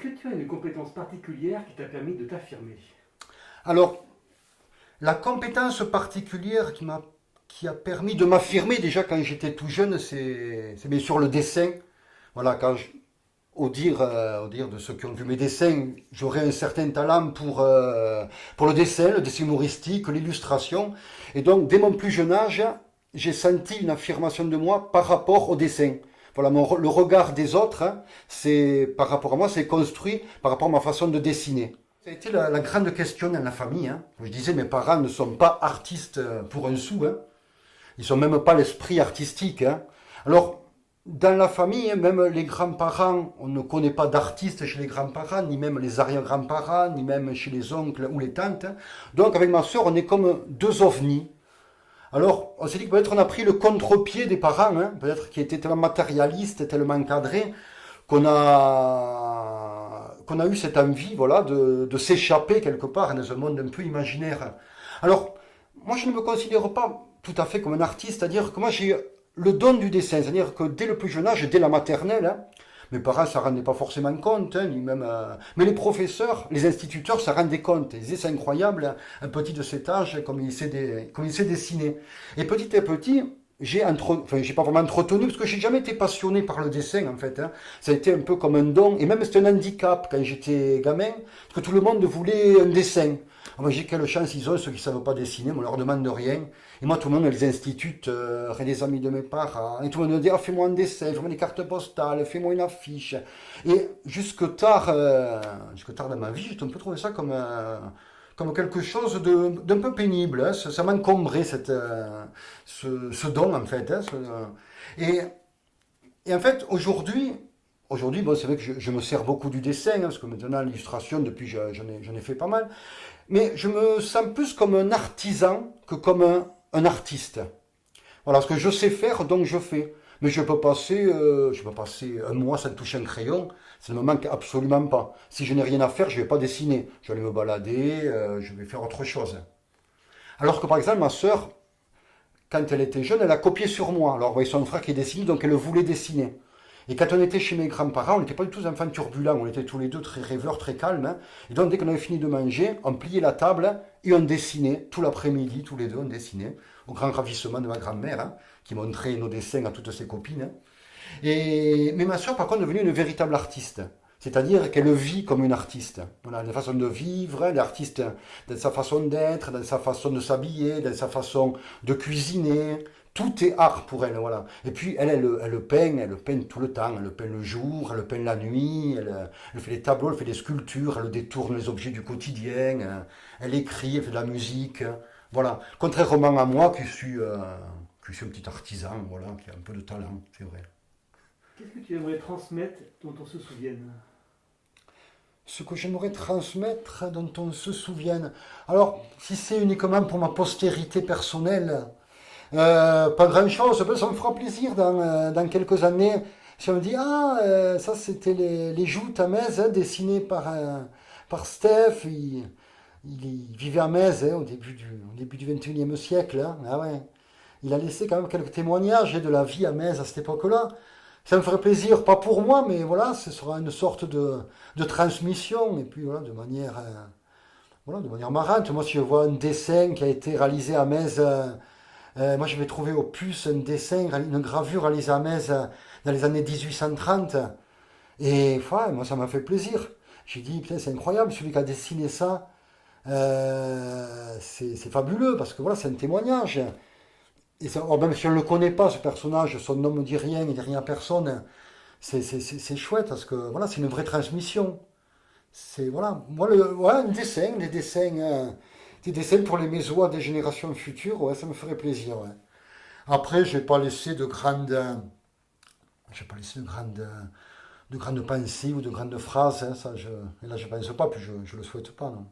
que tu as une compétence particulière qui t'a permis de t'affirmer? Alors, la compétence particulière qui a permis de m'affirmer déjà quand j'étais tout jeune, c'est bien sûr le dessin. Voilà, au dire de ceux qui ont vu mes dessins, j'aurais un certain talent pour le dessin humoristique, l'illustration. Et donc, dès mon plus jeune âge, j'ai senti une affirmation de moi par rapport au dessin. Voilà, le regard des autres, hein, c'est par rapport à moi, c'est construit par rapport à ma façon de dessiner. Ça a été la grande question dans la famille. Hein. Je disais, mes parents ne sont pas artistes pour un sou. Hein. Ils sont même pas l'esprit artistique. Hein. Alors, dans la famille, hein, même les grands-parents, on ne connaît pas d'artistes chez les grands-parents, ni même les arrière-grands-parents, ni même chez les oncles ou les tantes. Hein. Donc, avec ma soeur, on est comme deux ovnis. Alors, on s'est dit que peut-être on a pris le contre-pied des parents, hein, peut-être qui étaient tellement matérialistes, tellement cadrés, qu'on a eu cette envie, voilà, de s'échapper quelque part dans un monde un peu imaginaire. Alors, moi, je ne me considère pas tout à fait comme un artiste, c'est-à-dire que moi, j'ai le don du dessin, c'est-à-dire que dès le plus jeune âge, dès la maternelle, hein, mes parents, ça ne rendaient pas forcément compte, hein, ni même, mais les professeurs, les instituteurs, ça rendait compte. Ils disaient, c'est incroyable, hein, un petit de cet âge, comme il sait dessiner. Et petit à petit, j'ai pas vraiment entretenu, parce que j'ai jamais été passionné par le dessin, en fait. Hein. Ça a été un peu comme un don, et même c'était un handicap quand j'étais gamin, parce que tout le monde voulait un dessin. Ah, moi, j'ai quelle chance ils ont, ceux qui ne savent pas dessiner, on leur demande rien. Et moi, tout le monde les instituts, des amis de mes parents, et tout le monde me dit, ah, fais-moi un dessin, fais-moi des cartes postales, fais-moi une affiche. Et jusque tard dans ma vie, j'ai un peu trouvé ça comme quelque chose d'un peu pénible. Hein. Ça m'encombrait, ce don, en fait. Hein, et, et en fait, aujourd'hui, bon, c'est vrai que je me sers beaucoup du dessin, hein, parce que maintenant, l'illustration, depuis, j'en ai fait pas mal. Mais je me sens plus comme un artisan que comme un artiste. Voilà, ce que je sais faire, donc je fais. Mais je peux passer un mois sans toucher un crayon, ça ne me manque absolument pas. Si je n'ai rien à faire, je ne vais pas dessiner. Je vais aller me balader, je vais faire autre chose. Alors que par exemple, ma sœur, quand elle était jeune, elle a copié sur moi. Alors, vous voyez son frère qui dessine, donc elle voulait dessiner. Et quand on était chez mes grands-parents, on n'était pas du tout des enfants turbulents, on était tous les deux très rêveurs, très calmes. Hein. Et donc, dès qu'on avait fini de manger, on pliait la table et on dessinait. Tout l'après-midi, tous les deux, on dessinait. Au grand ravissement de ma grand-mère, hein, qui montrait nos dessins à toutes ses copines. Hein. Mais ma soeur, par contre, est devenue une véritable artiste. C'est-à-dire qu'elle vit comme une artiste. Voilà, la façon de vivre, elle est artiste dans sa façon d'être, dans sa façon de s'habiller, dans sa façon de cuisiner. Tout est art pour elle, voilà. Et puis elle peint tout le temps. Elle peint le jour, elle peint la nuit, elle fait des tableaux, elle fait des sculptures, elle détourne les objets du quotidien, elle écrit, elle fait de la musique. Voilà. Contrairement à moi qui suis un petit artisan, voilà, qui a un peu de talent, c'est vrai. Qu'est-ce que tu aimerais transmettre dont on se souvienne? Ce que j'aimerais transmettre dont on se souvienne. Alors, si c'est uniquement pour ma postérité personnelle, pas grand-chose, ça me fera plaisir dans quelques années. Si on me dit, ah, ça c'était les joutes à Metz, hein, dessinées par Steph, il vivait à Metz hein, au début du 21e siècle. Hein. Ah ouais. Il a laissé quand même quelques témoignages hein, de la vie à Metz à cette époque-là. Ça me ferait plaisir, pas pour moi, mais voilà, ce sera une sorte de transmission, et puis voilà, de manière marrante. Moi, si je vois un dessin qui a été réalisé à Metz, moi je vais trouver au plus un dessin, une gravure réalisée à Metz dans les années 1830, et voilà, moi ça m'a fait plaisir. J'ai dit, putain, c'est incroyable, celui qui a dessiné ça, c'est fabuleux, parce que voilà, c'est un témoignage. Et ça, oh, même si on ne le connaît pas, ce personnage, son nom ne dit rien, il ne dit rien à personne, c'est chouette parce que voilà, c'est une vraie transmission. C'est voilà, moi ouais, un dessin, des dessins pour les mésos des générations futures, ouais, ça me ferait plaisir. Ouais. Après, j'ai pas laissé de grandes pensées ou de grandes phrases. Hein, ça, et là, je pense pas, puis je le souhaite pas, non.